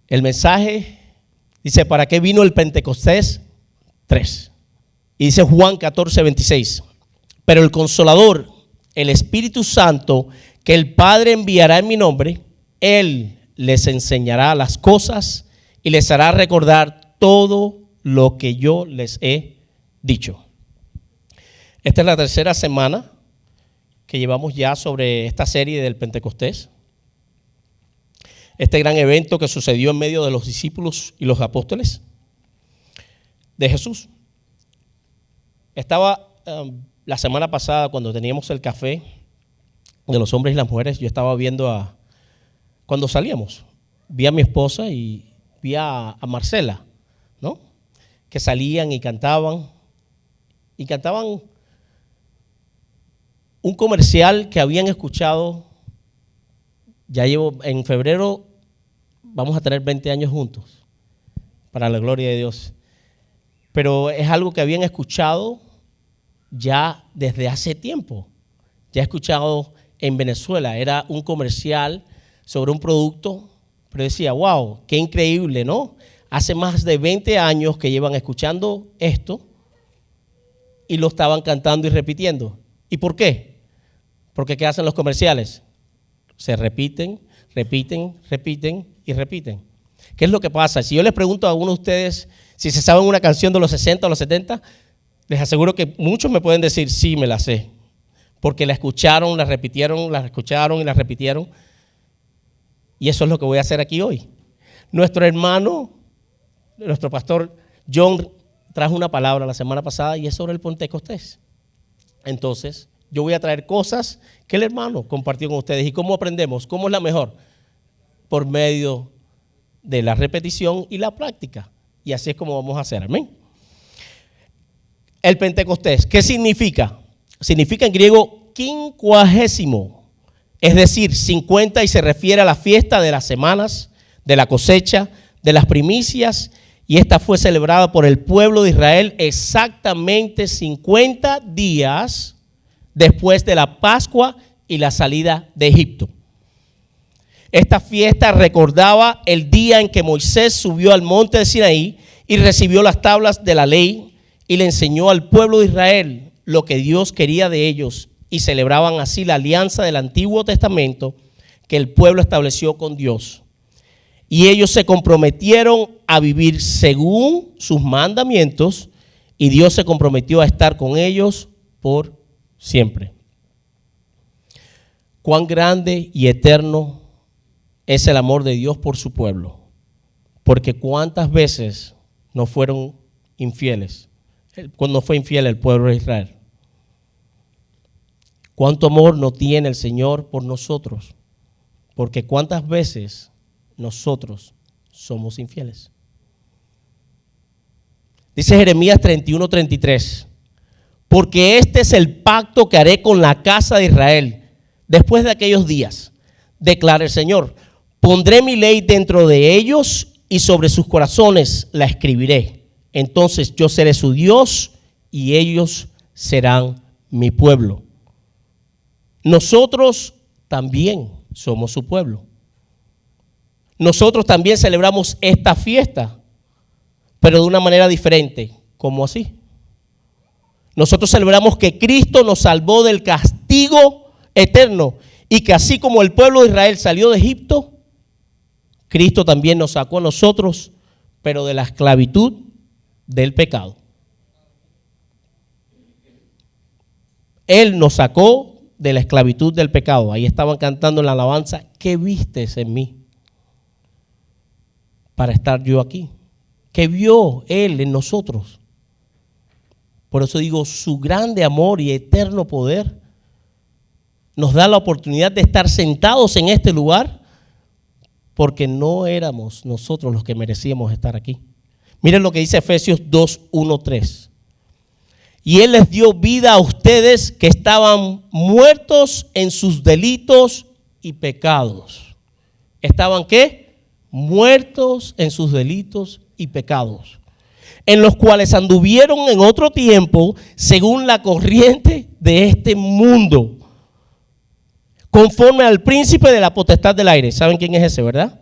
El mensaje dice, ¿para qué vino el Pentecostés? 3. Y dice Juan 14:26. Pero el Consolador, el Espíritu Santo, que el Padre enviará en mi nombre, Él les enseñará las cosas y les hará recordar todo lo que yo les he dicho. Esta es la tercera semana que llevamos ya sobre esta serie del Pentecostés. Este gran evento que sucedió en medio de los discípulos y los apóstoles de Jesús. Estaba la semana pasada cuando teníamos el café de los hombres y las mujeres, yo estaba viendo cuando salíamos, vi a mi esposa y vi a Marcela, ¿no? Que salían y cantaban un comercial que habían escuchado. Ya en febrero vamos a tener 20 años juntos, para la gloria de Dios. Pero es algo que habían escuchado ya desde hace tiempo. Ya he escuchado en Venezuela, era un comercial sobre un producto, pero decía, wow, qué increíble, ¿no? Hace más de 20 años que llevan escuchando esto y lo estaban cantando y repitiendo. ¿Y por qué? Porque ¿qué hacen los comerciales? Se repiten, repiten, repiten y repiten. ¿Qué es lo que pasa? Si yo les pregunto a algunos de ustedes si se saben una canción de los 60 o los 70, les aseguro que muchos me pueden decir, sí, me la sé. Porque la escucharon, la repitieron, la escucharon y la repitieron. Y eso es lo que voy a hacer aquí hoy. Nuestro hermano, nuestro pastor John, trajo una palabra la semana pasada y es sobre el Pentecostés. Entonces, yo voy a traer cosas que el hermano compartió con ustedes. ¿Y cómo aprendemos? ¿Cómo es la mejor? Por medio de la repetición y la práctica. Y así es como vamos a hacer. Amén. El Pentecostés, ¿qué significa? Significa en griego quincuagésimo, es decir, 50, y se refiere a la fiesta de las semanas, de la cosecha, de las primicias, y esta fue celebrada por el pueblo de Israel exactamente 50 días después de la Pascua y la salida de Egipto. Esta fiesta recordaba el día en que Moisés subió al monte de Sinaí y recibió las tablas de la ley y le enseñó al pueblo de Israel lo que Dios quería de ellos, y celebraban así la alianza del Antiguo Testamento que el pueblo estableció con Dios. Y ellos se comprometieron a vivir según sus mandamientos, y Dios se comprometió a estar con ellos por siempre. Cuán grande y eterno es el amor de Dios por su pueblo, porque cuántas veces no fueron infieles, cuando fue infiel el pueblo de Israel. Cuánto amor no tiene el Señor por nosotros, porque cuántas veces nosotros somos infieles. Dice Jeremías 31:33, porque este es el pacto que haré con la casa de Israel después de aquellos días, declara el Señor. Pondré mi ley dentro de ellos y sobre sus corazones la escribiré. Entonces yo seré su Dios y ellos serán mi pueblo. Nosotros también somos su pueblo. Nosotros también celebramos esta fiesta, pero de una manera diferente. ¿Cómo así? Nosotros celebramos que Cristo nos salvó del castigo eterno y que así como el pueblo de Israel salió de Egipto, Cristo también nos sacó a nosotros, pero de la esclavitud del pecado. Él nos sacó de la esclavitud del pecado. Ahí estaban cantando en la alabanza, ¿qué vistes en mí para estar yo aquí? ¿Qué vio Él en nosotros? Por eso digo, su grande amor y eterno poder nos da la oportunidad de estar sentados en este lugar, porque no éramos nosotros los que merecíamos estar aquí. Miren lo que dice Efesios 2:1-3. Y Él les dio vida a ustedes que estaban muertos en sus delitos y pecados. ¿Estaban qué? Muertos en sus delitos y pecados, en los cuales anduvieron en otro tiempo según la corriente de este mundo, conforme al príncipe de la potestad del aire. ¿Saben quién es ese, verdad?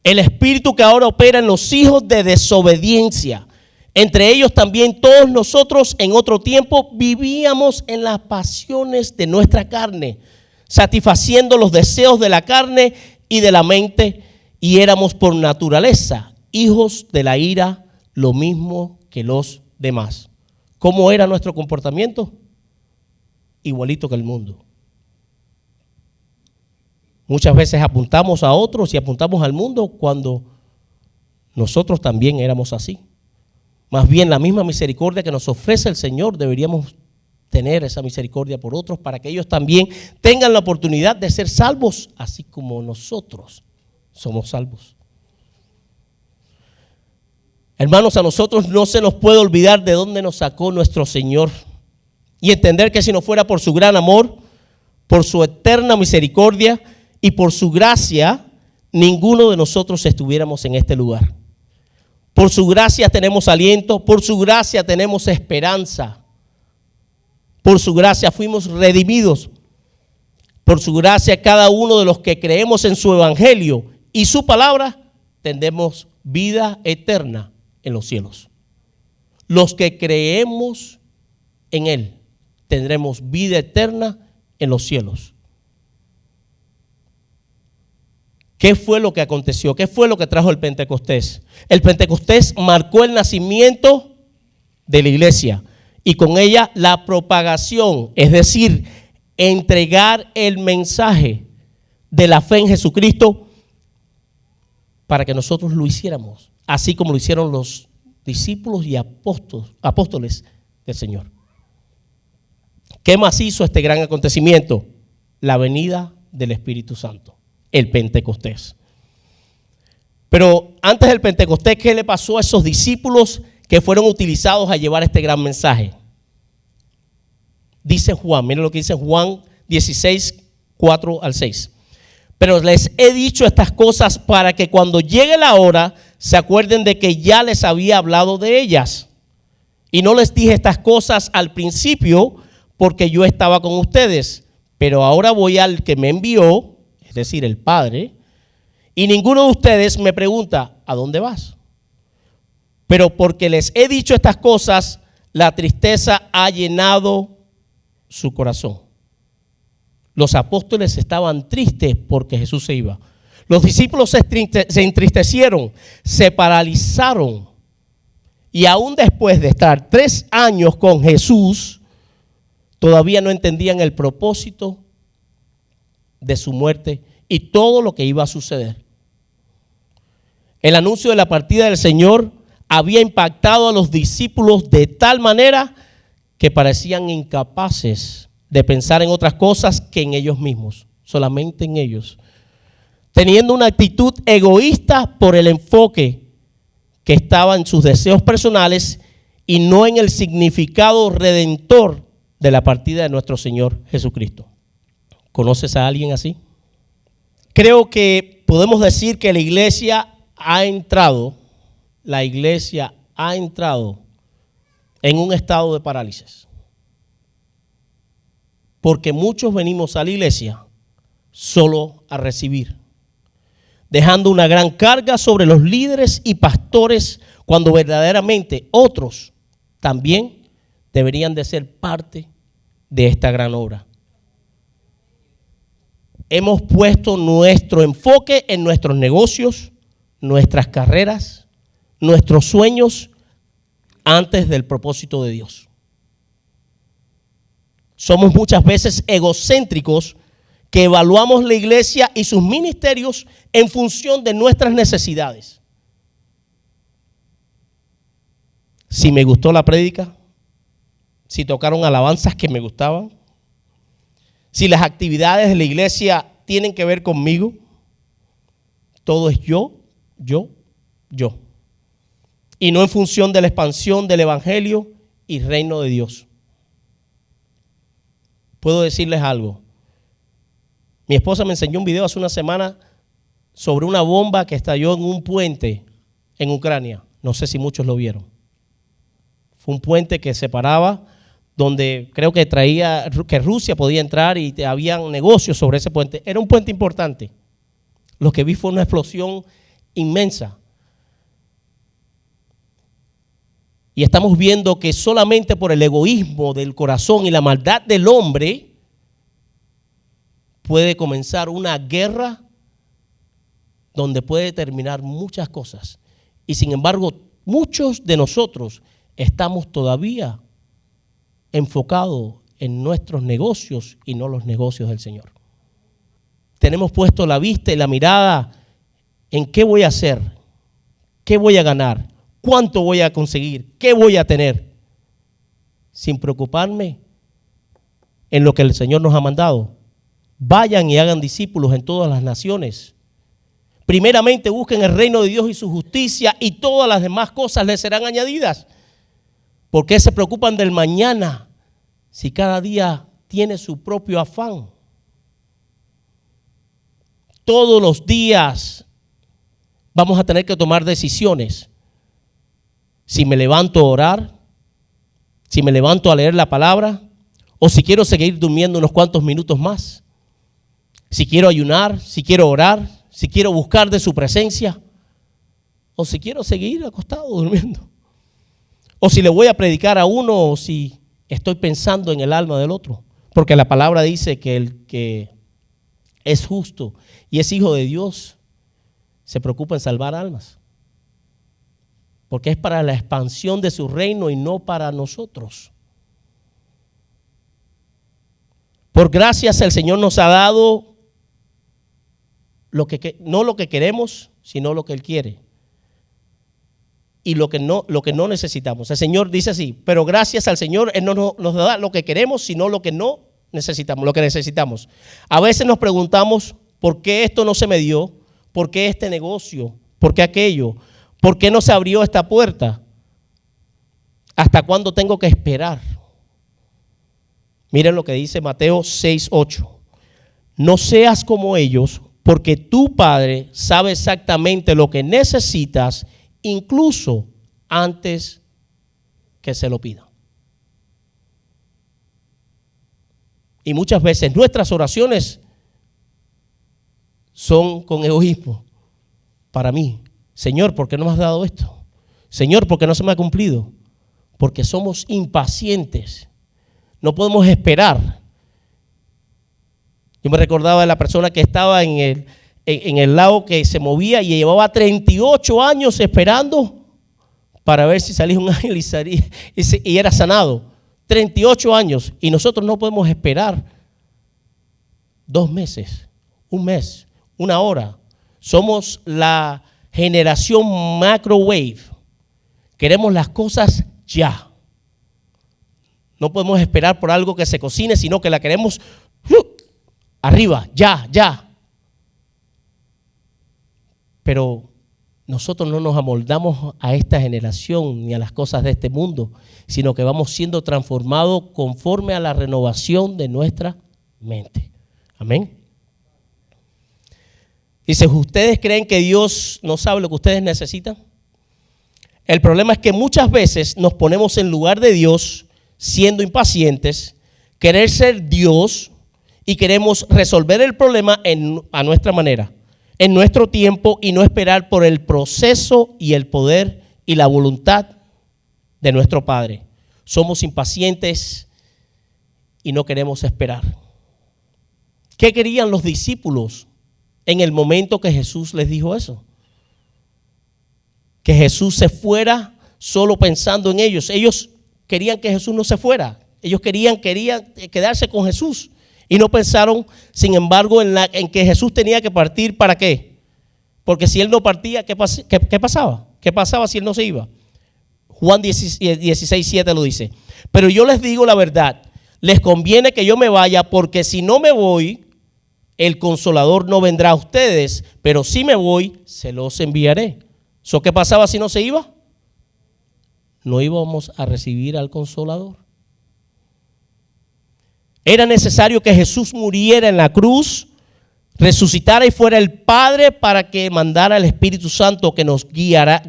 El espíritu que ahora opera en los hijos de desobediencia. Entre ellos también todos nosotros en otro tiempo vivíamos en las pasiones de nuestra carne, satisfaciendo los deseos de la carne y de la mente, y éramos por naturaleza hijos de la ira, lo mismo que los demás. ¿Cómo era nuestro comportamiento? Igualito que el mundo. Muchas veces apuntamos a otros y apuntamos al mundo cuando nosotros también éramos así. Más bien la misma misericordia que nos ofrece el Señor, deberíamos tener esa misericordia por otros para que ellos también tengan la oportunidad de ser salvos, así como nosotros somos salvos. Hermanos, a nosotros no se nos puede olvidar de dónde nos sacó nuestro Señor y entender que si no fuera por su gran amor, por su eterna misericordia y por su gracia, ninguno de nosotros estuviéramos en este lugar. Por su gracia tenemos aliento, por su gracia tenemos esperanza, por su gracia fuimos redimidos, por su gracia cada uno de los que creemos en su evangelio y su palabra tendremos vida eterna en los cielos. Los que creemos en él tendremos vida eterna en los cielos. ¿Qué fue lo que aconteció? ¿Qué fue lo que trajo el Pentecostés? El Pentecostés marcó el nacimiento de la iglesia y con ella la propagación, es decir, entregar el mensaje de la fe en Jesucristo para que nosotros lo hiciéramos, así como lo hicieron los discípulos y apóstoles del Señor. ¿Qué más hizo este gran acontecimiento? La venida del Espíritu Santo. El Pentecostés. Pero antes del Pentecostés, ¿qué le pasó a esos discípulos que fueron utilizados a llevar este gran mensaje? Dice Juan, miren lo que dice Juan 16, 4 al 6. Pero les he dicho estas cosas para que cuando llegue la hora se acuerden de que ya les había hablado de ellas. Y no les dije estas cosas al principio porque yo estaba con ustedes, pero ahora voy al que me envió, es decir, el Padre, y ninguno de ustedes me pregunta, ¿a dónde vas? Pero porque les he dicho estas cosas, la tristeza ha llenado su corazón. Los apóstoles estaban tristes porque Jesús se iba. Los discípulos se entristecieron, se paralizaron, y aún después de estar 3 años con Jesús, todavía no entendían el propósito de su muerte y todo lo que iba a suceder. El anuncio de la partida del Señor había impactado a los discípulos de tal manera que parecían incapaces de pensar en otras cosas que en ellos mismos, solamente en ellos, teniendo una actitud egoísta por el enfoque que estaba en sus deseos personales y no en el significado redentor de la partida de nuestro Señor Jesucristo. ¿Conoces a alguien así? Creo que podemos decir que la iglesia ha entrado en un estado de parálisis. Porque muchos venimos a la iglesia solo a recibir, dejando una gran carga sobre los líderes y pastores, cuando verdaderamente otros también deberían de ser parte de esta gran obra. Hemos puesto nuestro enfoque en nuestros negocios, nuestras carreras, nuestros sueños antes del propósito de Dios. Somos muchas veces egocéntricos que evaluamos la iglesia y sus ministerios en función de nuestras necesidades. Si me gustó la prédica, si tocaron alabanzas que me gustaban, si las actividades de la iglesia tienen que ver conmigo, todo es yo. Y no en función de la expansión del evangelio y reino de Dios. Puedo decirles algo. Mi esposa me enseñó un video hace una semana sobre una bomba que estalló en un puente en Ucrania. No sé si muchos lo vieron. Fue un puente que separaba, donde creo que traía que Rusia podía entrar y habían negocios sobre ese puente. Era un puente importante. Lo que vi fue una explosión inmensa. Y estamos viendo que solamente por el egoísmo del corazón y la maldad del hombre puede comenzar una guerra donde puede terminar muchas cosas. Y sin embargo, muchos de nosotros estamos todavía enfocados en nuestros negocios y no los negocios del Señor. Tenemos puesto la vista y la mirada en qué voy a hacer, qué voy a ganar, cuánto voy a conseguir, qué voy a tener, sin preocuparme en lo que el Señor nos ha mandado. Vayan y hagan discípulos en todas las naciones. Primeramente busquen el reino de Dios y su justicia, y todas las demás cosas les serán añadidas. ¿Por qué se preocupan del mañana si cada día tiene su propio afán? Todos los días vamos a tener que tomar decisiones. Si me levanto a orar, si me levanto a leer la palabra, o si quiero seguir durmiendo unos cuantos minutos más. Si quiero ayunar, si quiero orar, si quiero buscar de su presencia, o si quiero seguir acostado durmiendo. O si le voy a predicar a uno, o si estoy pensando en el alma del otro. Porque la palabra dice que el que es justo y es hijo de Dios se preocupa en salvar almas. Porque es para la expansión de su reino y no para nosotros. Por gracias el Señor nos ha dado no lo que queremos, sino lo que Él quiere. Y lo que no necesitamos. El Señor dice así: pero gracias al Señor, Él no nos da lo que queremos, sino lo que no necesitamos, lo que necesitamos. A veces nos preguntamos: ¿por qué esto no se me dio? ¿Por qué este negocio? ¿Por qué aquello? ¿Por qué no se abrió esta puerta? ¿Hasta cuándo tengo que esperar? Miren lo que dice Mateo 6:8. No seas como ellos, porque tu Padre sabe exactamente lo que necesitas, incluso antes que se lo pida. Y muchas veces nuestras oraciones son con egoísmo. Para mí: Señor, ¿por qué no me has dado esto? Señor, ¿por qué no se me ha cumplido? Porque somos impacientes. No podemos esperar. Yo me recordaba de la persona que estaba en el lago, que se movía y llevaba 38 años esperando para ver si salía un ángel y era sanado. 38 años. Y nosotros no podemos esperar 2 meses, 1 mes, 1 hora. Somos la generación microwave. Queremos las cosas ya. No podemos esperar por algo que se cocine, sino que la queremos arriba, ya. Pero nosotros no nos amoldamos a esta generación ni a las cosas de este mundo, sino que vamos siendo transformados conforme a la renovación de nuestra mente. Amén. Dice: ¿ustedes creen que Dios no sabe lo que ustedes necesitan? El problema es que muchas veces nos ponemos en lugar de Dios, siendo impacientes, querer ser Dios, y queremos resolver el problema a nuestra manera, en nuestro tiempo, y no esperar por el proceso y el poder y la voluntad de nuestro Padre. Somos impacientes y no queremos esperar. ¿Qué querían los discípulos en el momento que Jesús les dijo eso? Que Jesús se fuera solo pensando en ellos. Ellos querían que Jesús no se fuera. Ellos querían quedarse con Jesús. Y no pensaron, sin embargo, en que Jesús tenía que partir. ¿Para qué? Porque si Él no partía, ¿qué pasaba? ¿Qué pasaba si Él no se iba? Juan 16:7 lo dice. Pero yo les digo la verdad, les conviene que yo me vaya, porque si no me voy, el Consolador no vendrá a ustedes, pero si me voy, se los enviaré. ¿Qué pasaba si no se iba? No íbamos a recibir al Consolador. Era necesario que Jesús muriera en la cruz, resucitara y fuera el Padre para que mandara el Espíritu Santo que nos guiará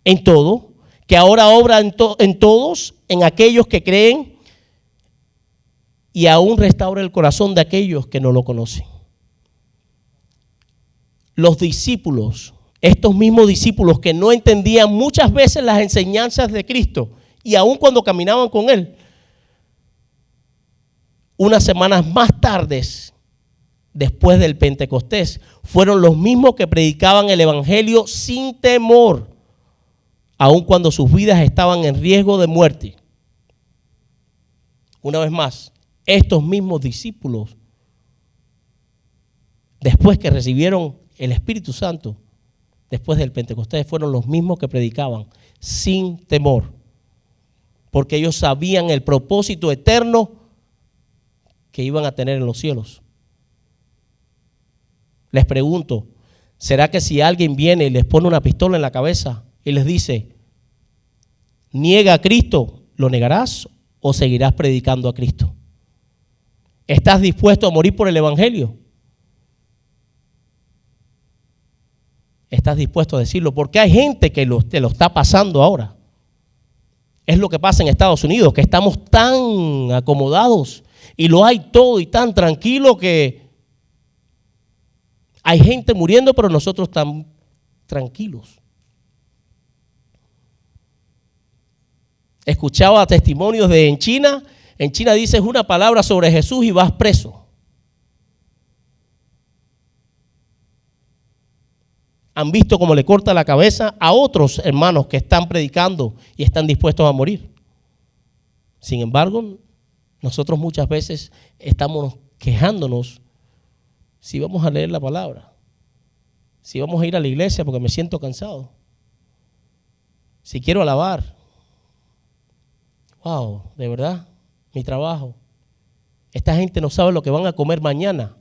en todo, que ahora obra en todos, en aquellos que creen, y aún restaura el corazón de aquellos que no lo conocen. los discípulos, estos mismos discípulos que no entendían muchas veces las enseñanzas de Cristo, y aun cuando caminaban con Él, unas semanas más tarde, después del Pentecostés, fueron los mismos que predicaban el evangelio sin temor, aun cuando sus vidas estaban en riesgo de muerte. Una vez más, estos mismos discípulos, después que recibieron el Espíritu Santo, después del Pentecostés, fueron los mismos que predicaban sin temor, porque ellos sabían el propósito eterno que iban a tener en los cielos. Les pregunto, ¿será que si alguien viene y les pone una pistola en la cabeza y les dice, niega a Cristo, lo negarás o seguirás predicando a Cristo? ¿Estás dispuesto a morir por el evangelio? ¿Estás dispuesto a decirlo? Porque hay gente que te lo está pasando ahora. Es lo que pasa en Estados Unidos, que estamos tan acomodados y lo hay todo y tan tranquilo que hay gente muriendo, pero nosotros estamos tranquilos. Escuchaba testimonios de en China dices una palabra sobre Jesús y vas preso. Han visto cómo le corta la cabeza a otros hermanos que están predicando y están dispuestos a morir. Sin embargo, nosotros muchas veces estamos quejándonos si vamos a leer la palabra, si vamos a ir a la iglesia porque me siento cansado, si quiero alabar. Wow, de verdad, mi trabajo. Esta gente no sabe lo que van a comer mañana.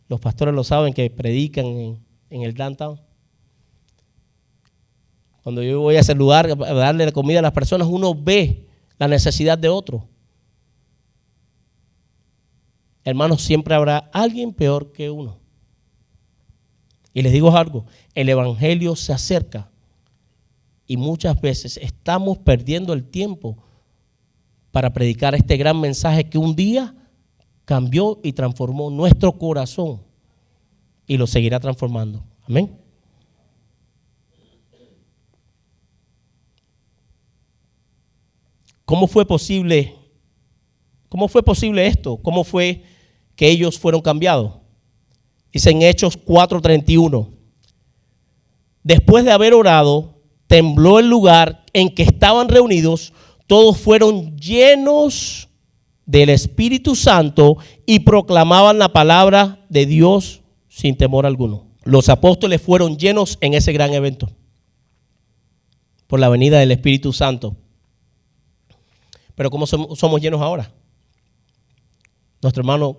Los pastores lo saben que predican en el downtown. Cuando yo voy a ese lugar a darle la comida a las personas, uno ve la necesidad de otro. Hermanos, siempre habrá alguien peor que uno. Y les digo algo, el evangelio se acerca y muchas veces estamos perdiendo el tiempo para predicar este gran mensaje que un día cambió y transformó nuestro corazón y lo seguirá transformando. Amén. ¿Cómo fue posible esto? ¿Cómo fue que ellos fueron cambiados? Dice en Hechos 4:31. Después de haber orado, tembló el lugar en que estaban reunidos, todos fueron llenos del Espíritu Santo y proclamaban la palabra de Dios sin temor alguno. Los apóstoles fueron llenos en ese gran evento por la venida del Espíritu Santo. Pero ¿cómo somos llenos ahora? Nuestro hermano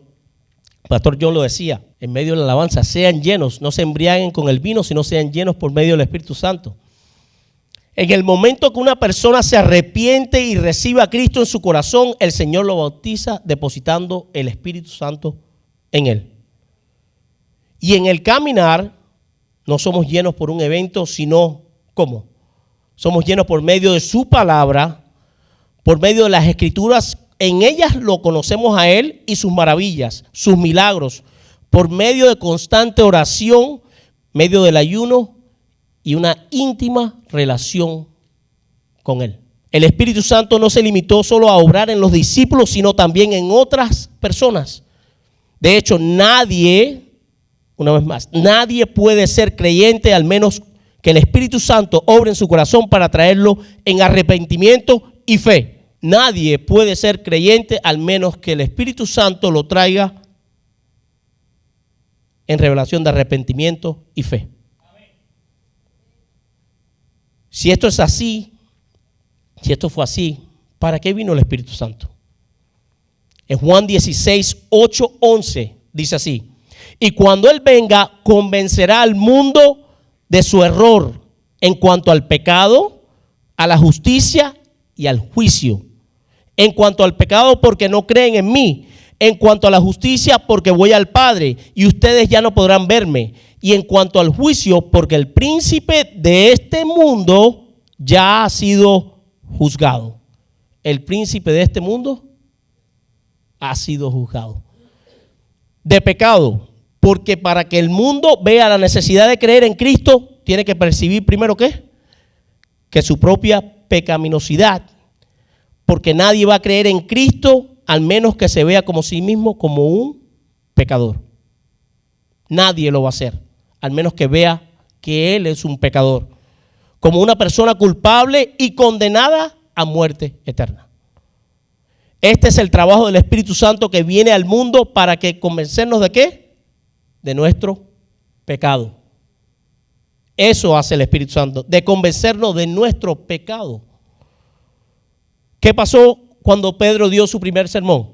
Pastor John lo decía en medio de la alabanza: sean llenos, no se embriaguen con el vino, sino sean llenos por medio del Espíritu Santo. En el momento que una persona se arrepiente y recibe a Cristo en su corazón, el Señor lo bautiza depositando el Espíritu Santo en él. Y en el caminar no somos llenos por un evento, sino ¿cómo? Somos llenos por medio de su palabra, por medio de las Escrituras. En ellas lo conocemos a Él y sus maravillas, sus milagros, por medio de constante oración, medio del ayuno y una íntima relación con Él. El Espíritu Santo no se limitó solo a obrar en los discípulos, sino también en otras personas. De hecho, nadie, una vez más, nadie puede ser creyente al menos que el Espíritu Santo obre en su corazón para traerlo en arrepentimiento y fe. Nadie puede ser creyente al menos que el Espíritu Santo lo traiga en revelación de arrepentimiento y fe. Si esto es así, si esto fue así, ¿para qué vino el Espíritu Santo? En Juan 16, 8, 11 dice así: y cuando Él venga, convencerá al mundo de su error en cuanto al pecado, a la justicia y al juicio. En cuanto al pecado, porque no creen en mí. En cuanto a la justicia, porque voy al Padre y ustedes ya no podrán verme. Y en cuanto al juicio, porque el príncipe de este mundo ya ha sido juzgado. El príncipe de este mundo ha sido juzgado. De pecado, Porque para que el mundo vea la necesidad de creer en Cristo, tiene que percibir primero ¿qué? Que su propia pecaminosidad. Porque nadie va a creer en Cristo al menos que se vea como sí mismo como un pecador. Nadie lo va a hacer, al menos que vea que él es un pecador, como una persona culpable y condenada a muerte eterna. Este es el trabajo del Espíritu Santo que viene al mundo para que convencernos de ¿qué? De nuestro pecado. Eso hace el Espíritu Santo, de convencernos de nuestro pecado. ¿Qué pasó cuando Pedro dio su primer sermón?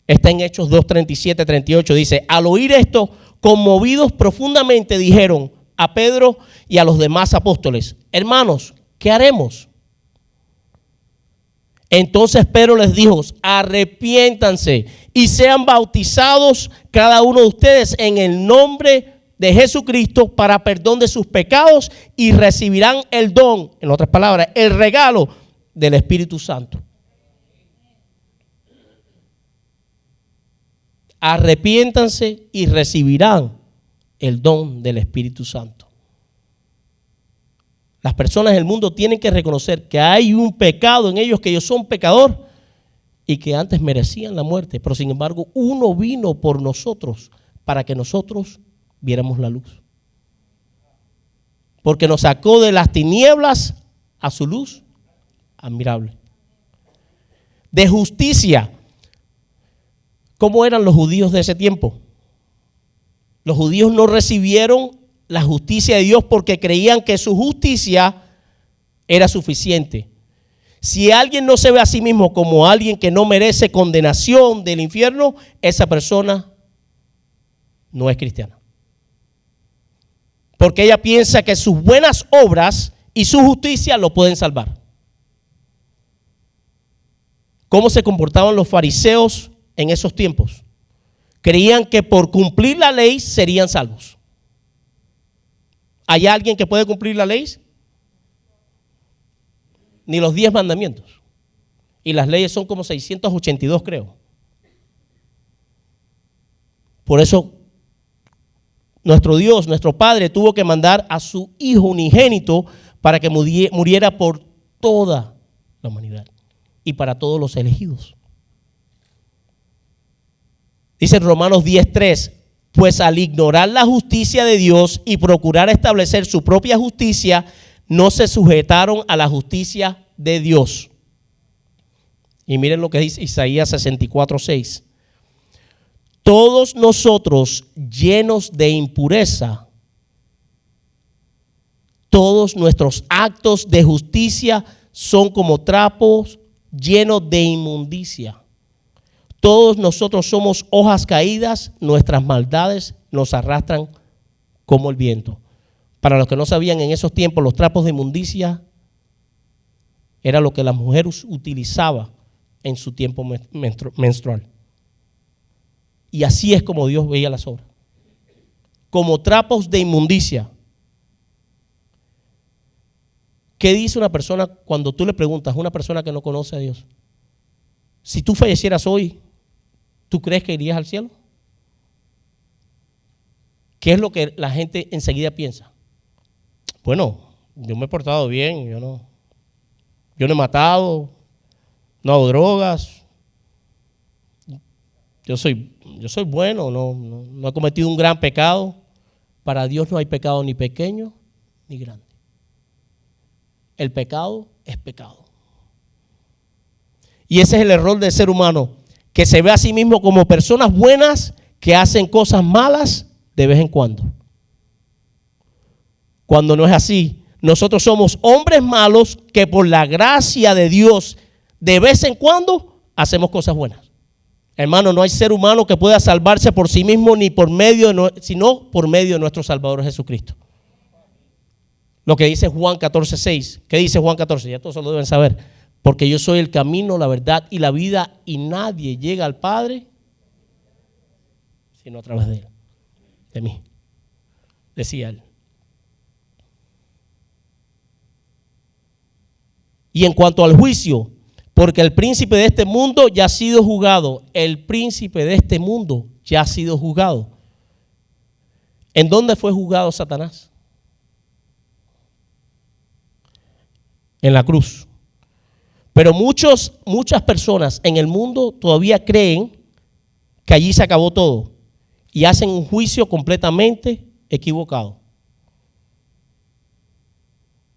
Está en Hechos 2:37, 38. Dice, al oír esto, conmovidos profundamente, dijeron a Pedro y a los demás apóstoles, hermanos, ¿qué haremos? Entonces Pedro les dijo, arrepiéntanse y sean bautizados cada uno de ustedes en el nombre de Jesucristo para perdón de sus pecados y recibirán el don, en otras palabras, el regalo del Espíritu Santo. Arrepiéntanse y recibirán el don del Espíritu Santo. Las personas del mundo tienen que reconocer que hay un pecado en ellos, que ellos son pecadores y que antes merecían la muerte, pero sin embargo uno vino por nosotros para que nosotros viéramos la luz. Porque nos sacó de las tinieblas a su luz admirable. De justicia. ¿Cómo eran los judíos de ese tiempo? Los judíos no recibieron la justicia de Dios porque creían que su justicia era suficiente. Si alguien no se ve a sí mismo como alguien que no merece condenación del infierno, esa persona no es cristiana. Porque ella piensa que sus buenas obras y su justicia lo pueden salvar. ¿Cómo se comportaban los fariseos en esos tiempos? Creían que por cumplir la ley serían salvos. ¿Hay alguien que puede cumplir la ley? Ni los 10 mandamientos. Y las leyes son como 682, creo. Por eso nuestro Dios, nuestro Padre, tuvo que mandar a su Hijo unigénito para que muriera por toda la humanidad y para todos los elegidos. Dice en Romanos 10:3, pues al ignorar la justicia de Dios y procurar establecer su propia justicia, no se sujetaron a la justicia de Dios. Y miren lo que dice Isaías 64:6. Todos nosotros llenos de impureza, todos nuestros actos de justicia son como trapos llenos de inmundicia. Todos nosotros somos hojas caídas, nuestras maldades nos arrastran como el viento. Para los que no sabían, en esos tiempos los trapos de inmundicia era lo que la mujer utilizaba en su tiempo menstrual. Y así es como Dios veía las obras, como trapos de inmundicia. ¿Qué dice una persona cuando tú le preguntas a una persona que no conoce a Dios? Si tú fallecieras hoy, ¿tú crees que irías al cielo? ¿Qué es lo que la gente enseguida piensa? Bueno, yo me he portado bien, yo no he matado, no hago drogas, yo soy bueno, no he cometido un gran pecado. Para Dios no hay pecado ni pequeño ni grande. El pecado es pecado. Y ese es el error del ser humano, que se ve a sí mismo como personas buenas que hacen cosas malas de vez en cuando. Cuando no es así, nosotros somos hombres malos que por la gracia de Dios de vez en cuando hacemos cosas buenas. Hermano, no hay ser humano que pueda salvarse por sí mismo ni por medio sino por medio de nuestro Salvador Jesucristo. Lo que dice Juan 14:6. ¿Qué dice Juan 14? Ya todos lo deben saber. Porque yo soy el camino, la verdad y la vida, y nadie llega al Padre sino a través de él, de mí, decía él. Y en cuanto al juicio, porque el príncipe de este mundo ya ha sido juzgado. El príncipe de este mundo ya ha sido juzgado. ¿En dónde fue juzgado Satanás? En la cruz. Pero muchas personas en el mundo todavía creen que allí se acabó todo y hacen un juicio completamente equivocado.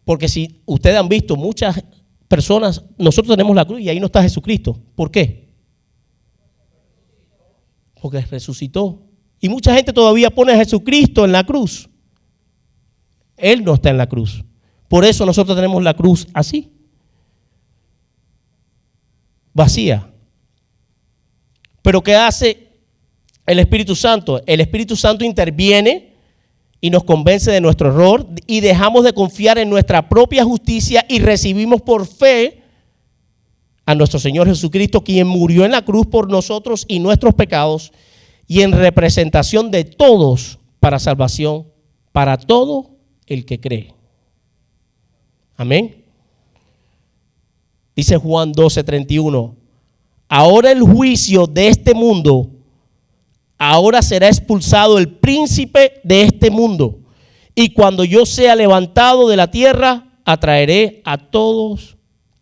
Porque si ustedes han visto, muchas personas, nosotros tenemos la cruz y ahí no está Jesucristo. ¿Por qué? Porque resucitó. Y mucha gente todavía pone a Jesucristo en la cruz. Él no está en la cruz. Por eso nosotros tenemos la cruz así, vacía. Pero ¿qué hace el Espíritu Santo? El Espíritu Santo interviene y nos convence de nuestro error y dejamos de confiar en nuestra propia justicia y recibimos por fe a nuestro Señor Jesucristo, quien murió en la cruz por nosotros y nuestros pecados y en representación de todos para salvación, para todo el que cree. Amén. Dice Juan 12:31, ahora el juicio de este mundo, ahora será expulsado el príncipe de este mundo. Y cuando yo sea levantado de la tierra, atraeré a todos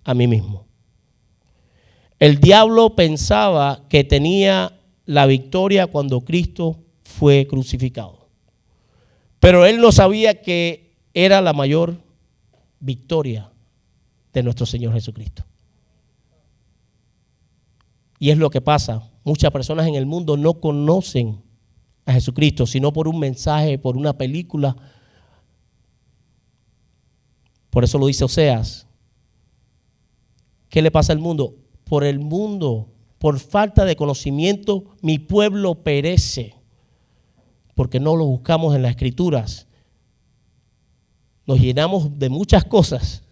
a mí mismo. El diablo pensaba que tenía la victoria cuando Cristo fue crucificado. Pero él no sabía que era la mayor victoria de nuestro Señor Jesucristo. Y es lo que pasa. Muchas personas en el mundo no conocen a Jesucristo, sino por un mensaje, por una película. Por eso lo dice Oseas. ¿Qué le pasa al mundo? Por el mundo, por falta de conocimiento, mi pueblo perece. Porque no lo buscamos en las Escrituras. Nos llenamos de muchas cosas,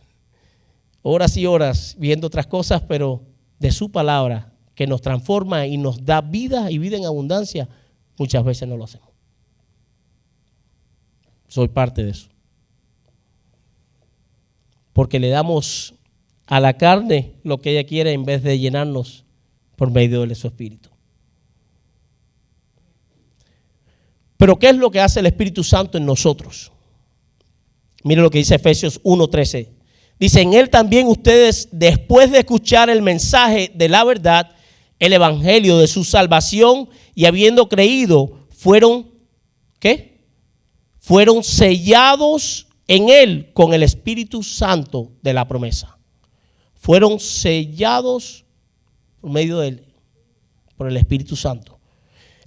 horas y horas viendo otras cosas, pero de su palabra que nos transforma y nos da vida y vida en abundancia, muchas veces no lo hacemos. Soy parte de eso. Porque le damos a la carne lo que ella quiere en vez de llenarnos por medio de su Espíritu. Pero ¿qué es lo que hace el Espíritu Santo en nosotros? Mire lo que dice Efesios 1:13. Dice, en él también ustedes, después de escuchar el mensaje de la verdad, el evangelio de su salvación, y habiendo creído, fueron, ¿qué? Fueron sellados en él con el Espíritu Santo de la promesa. Fueron sellados por medio de él, por el Espíritu Santo.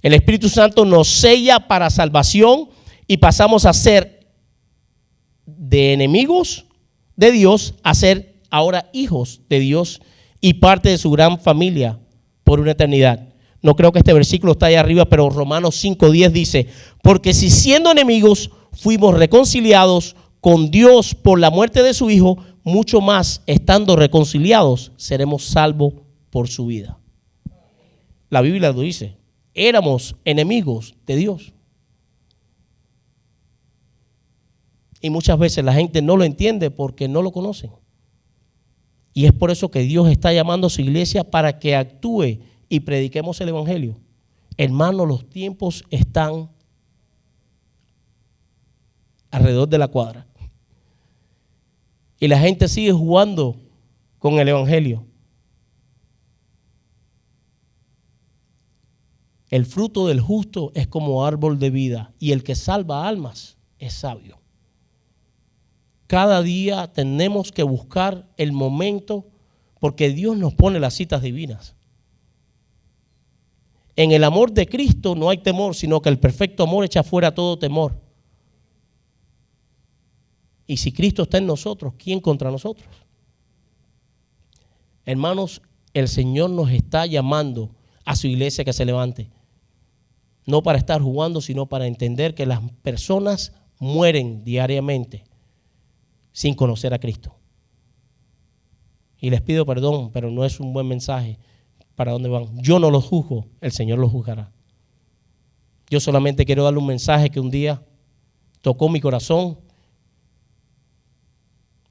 El Espíritu Santo nos sella para salvación y pasamos a ser de enemigos de Dios a ser ahora hijos de Dios y parte de su gran familia por una eternidad. No creo que este versículo está ahí arriba, pero Romanos 5:10 dice, porque si siendo enemigos fuimos reconciliados con Dios por la muerte de su Hijo, mucho más estando reconciliados seremos salvos por su vida. La Biblia lo dice, éramos enemigos de Dios. Y muchas veces la gente no lo entiende porque no lo conocen. Y es por eso que Dios está llamando a su iglesia para que actúe y prediquemos el evangelio. Hermanos, los tiempos están alrededor de la cuadra. Y la gente sigue jugando con el evangelio. El fruto del justo es como árbol de vida y el que salva almas es sabio. Cada día tenemos que buscar el momento porque Dios nos pone las citas divinas. En el amor de Cristo no hay temor, sino que el perfecto amor echa fuera todo temor. Y si Cristo está en nosotros, ¿quién contra nosotros? Hermanos, el Señor nos está llamando a su iglesia que se levante. No para estar jugando, sino para entender que las personas mueren diariamente sin conocer a Cristo. Y les pido perdón, pero no es un buen mensaje para dónde van. Yo no los juzgo, el Señor los juzgará. Yo solamente quiero darle un mensaje que un día tocó mi corazón,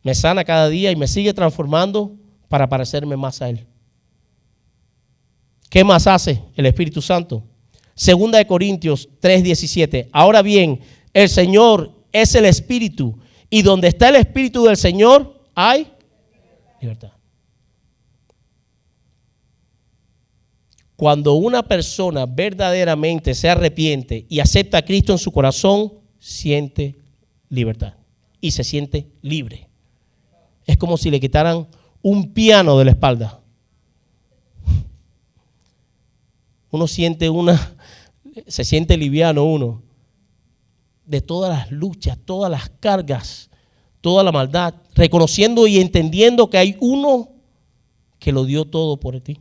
me sana cada día y me sigue transformando para parecerme más a Él. ¿Qué más hace el Espíritu Santo? Segunda de Corintios 3:17. Ahora bien, El Señor es el Espíritu. Y donde está el Espíritu del Señor, hay libertad. Cuando una persona verdaderamente se arrepiente y acepta a Cristo en su corazón, siente libertad y se siente libre. Es como si le quitaran un piano de la espalda. Uno siente se siente liviano uno de todas las luchas, todas las cargas, toda la maldad, reconociendo y entendiendo que hay uno que lo dio todo por ti.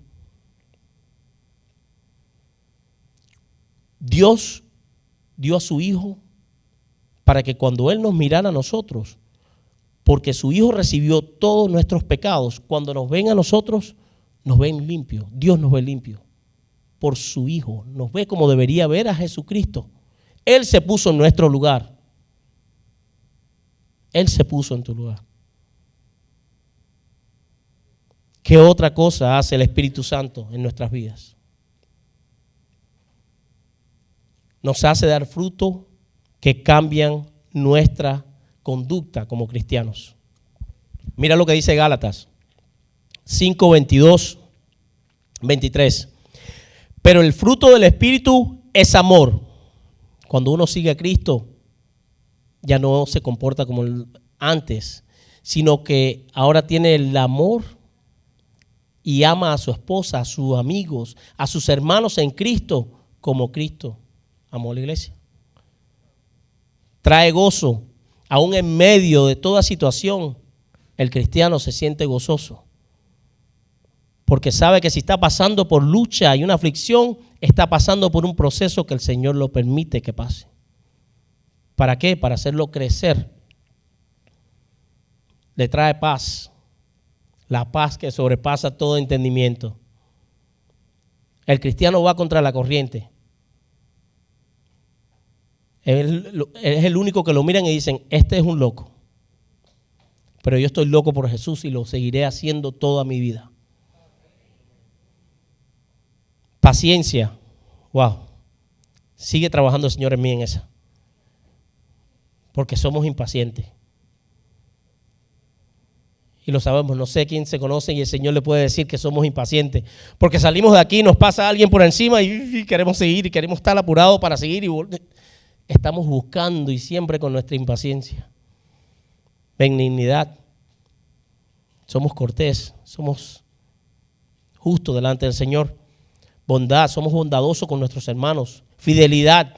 Dios dio a su Hijo para que cuando Él nos mirara a nosotros, porque su Hijo recibió todos nuestros pecados, cuando nos ven a nosotros, nos ven limpios. Dios nos ve limpios por su Hijo. Nos ve como debería ver a Jesucristo. Él se puso en nuestro lugar. Él se puso en tu lugar. ¿Qué otra cosa hace el Espíritu Santo en nuestras vidas? Nos hace dar fruto que cambian nuestra conducta como cristianos. Mira lo que dice Gálatas 5, 22, 23. Pero el fruto del Espíritu es amor. Cuando uno sigue a Cristo, ya no se comporta como antes, sino que ahora tiene el amor y ama a su esposa, a sus amigos, a sus hermanos en Cristo, como Cristo amó a la iglesia. Trae gozo, aún en medio de toda situación, el cristiano se siente gozoso. Porque sabe que si está pasando por lucha y una aflicción, está pasando por un proceso que el Señor lo permite que pase. ¿Para qué? Para hacerlo crecer. Le trae paz. La paz que sobrepasa todo entendimiento. El cristiano va contra la corriente. Él es el único que lo miran y dicen, este es un loco. Pero yo estoy loco por Jesús y lo seguiré haciendo toda mi vida. Paciencia. Wow. Sigue trabajando el Señor en mí en esa. Porque somos impacientes. Y lo sabemos, no sé quién se conoce y el Señor le puede decir que somos impacientes. Porque salimos de aquí, nos pasa alguien por encima y queremos seguir y queremos estar apurados para seguir. Estamos buscando y siempre con nuestra impaciencia. Benignidad. Somos cortés, somos justos delante del Señor. Bondad, somos bondadosos con nuestros hermanos. Fidelidad,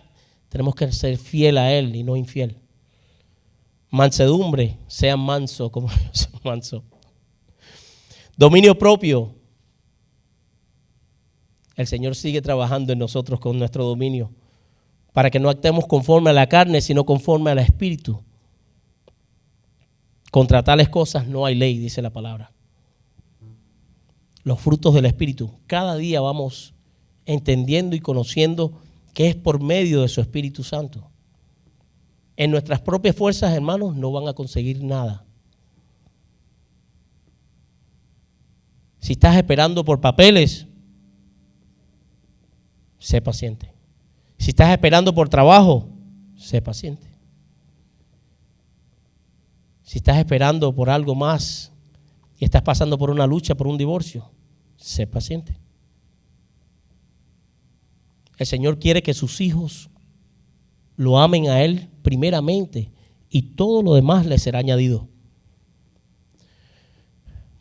tenemos que ser fiel a Él y no infiel. Mansedumbre, sean mansos como yo soy manso. Dominio propio. El Señor sigue trabajando en nosotros con nuestro dominio para que no actuemos conforme a la carne, sino conforme al Espíritu. Contra tales cosas no hay ley, dice la palabra. Los frutos del Espíritu. Cada día vamos entendiendo y conociendo que es por medio de su Espíritu Santo. En nuestras propias fuerzas, hermanos, no van a conseguir nada. Si estás esperando por papeles, sé paciente. Si estás esperando por trabajo, sé paciente. Si estás esperando por algo más y estás pasando por una lucha, por un divorcio, sé paciente. El Señor quiere que sus hijos lo amen a Él primeramente y todo lo demás le será añadido.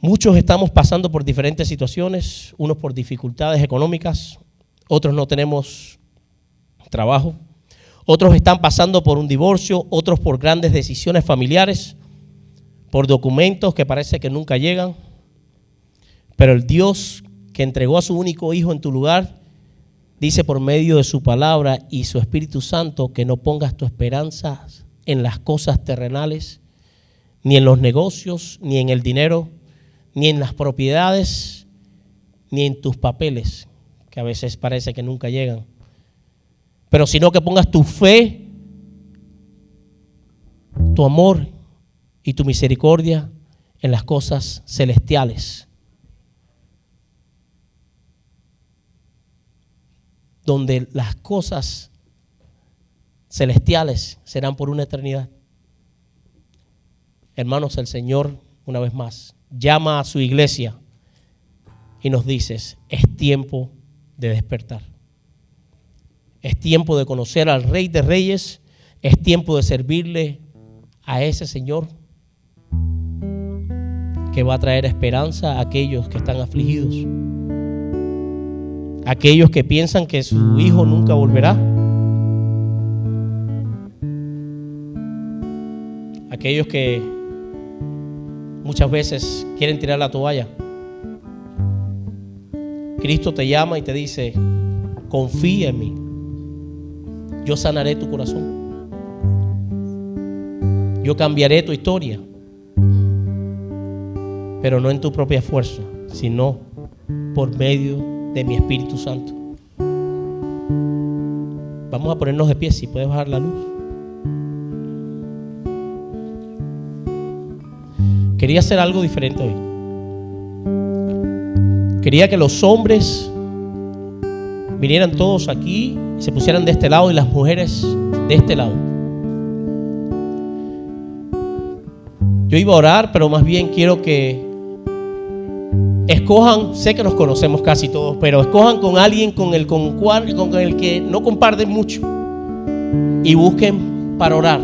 Muchos estamos pasando por diferentes situaciones, unos por dificultades económicas, otros no tenemos trabajo, otros están pasando por un divorcio, otros por grandes decisiones familiares, por documentos que parece que nunca llegan. Pero el Dios que entregó a su único Hijo en tu lugar, dice por medio de su palabra y su Espíritu Santo que no pongas tu esperanza en las cosas terrenales, ni en los negocios, ni en el dinero, ni en las propiedades, ni en tus papeles, que a veces parece que nunca llegan. Pero sino que pongas tu fe, tu amor y tu misericordia en las cosas celestiales, donde las cosas celestiales serán por una eternidad. Hermanos, el Señor, una vez más, llama a su iglesia y nos dice, es tiempo de despertar. Es tiempo de conocer al Rey de Reyes. Es tiempo de servirle a ese Señor que va a traer esperanza a aquellos que están afligidos, aquellos que piensan que su hijo nunca volverá, aquellos que muchas veces quieren tirar la toalla. Cristo te llama y te dice, confía en mí, yo sanaré tu corazón, yo cambiaré tu historia, pero no en tu propia fuerza, sino por medio de mi Espíritu Santo. Vamos a ponernos de pie, si puedes bajar la luz. Quería hacer algo diferente hoy. Quería que los hombres vinieran todos aquí y se pusieran de este lado y las mujeres de este lado. Yo iba a orar, pero más bien quiero que escojan, sé que nos conocemos casi todos, pero escojan con alguien con el que no comparten mucho y busquen para orar.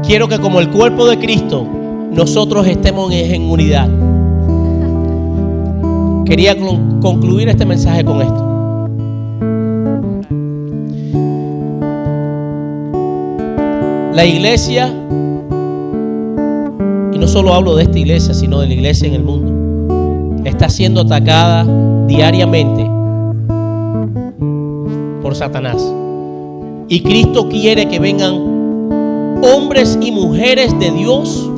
Quiero que como el cuerpo de Cristo nosotros estemos en unidad. Quería concluir este mensaje con esto. La iglesia, y no solo hablo de esta iglesia, sino de la iglesia en el mundo, está siendo atacada diariamente por Satanás. Y Cristo quiere que vengan hombres y mujeres de Dios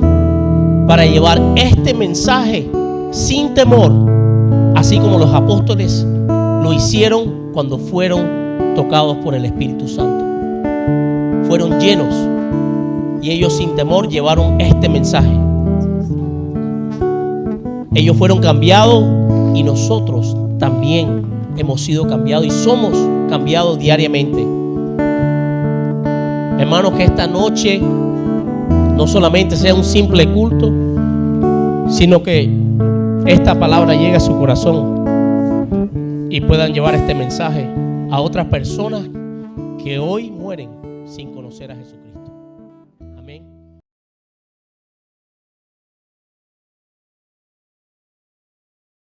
para llevar este mensaje sin temor, así como los apóstoles lo hicieron cuando fueron tocados por el Espíritu Santo. Fueron llenos y ellos sin temor llevaron este mensaje. Ellos fueron cambiados y nosotros también hemos sido cambiados y somos cambiados diariamente. Hermanos, que esta noche no solamente sea un simple culto, sino que esta palabra llegue a su corazón y puedan llevar este mensaje a otras personas que hoy mueren sin conocer a Jesucristo.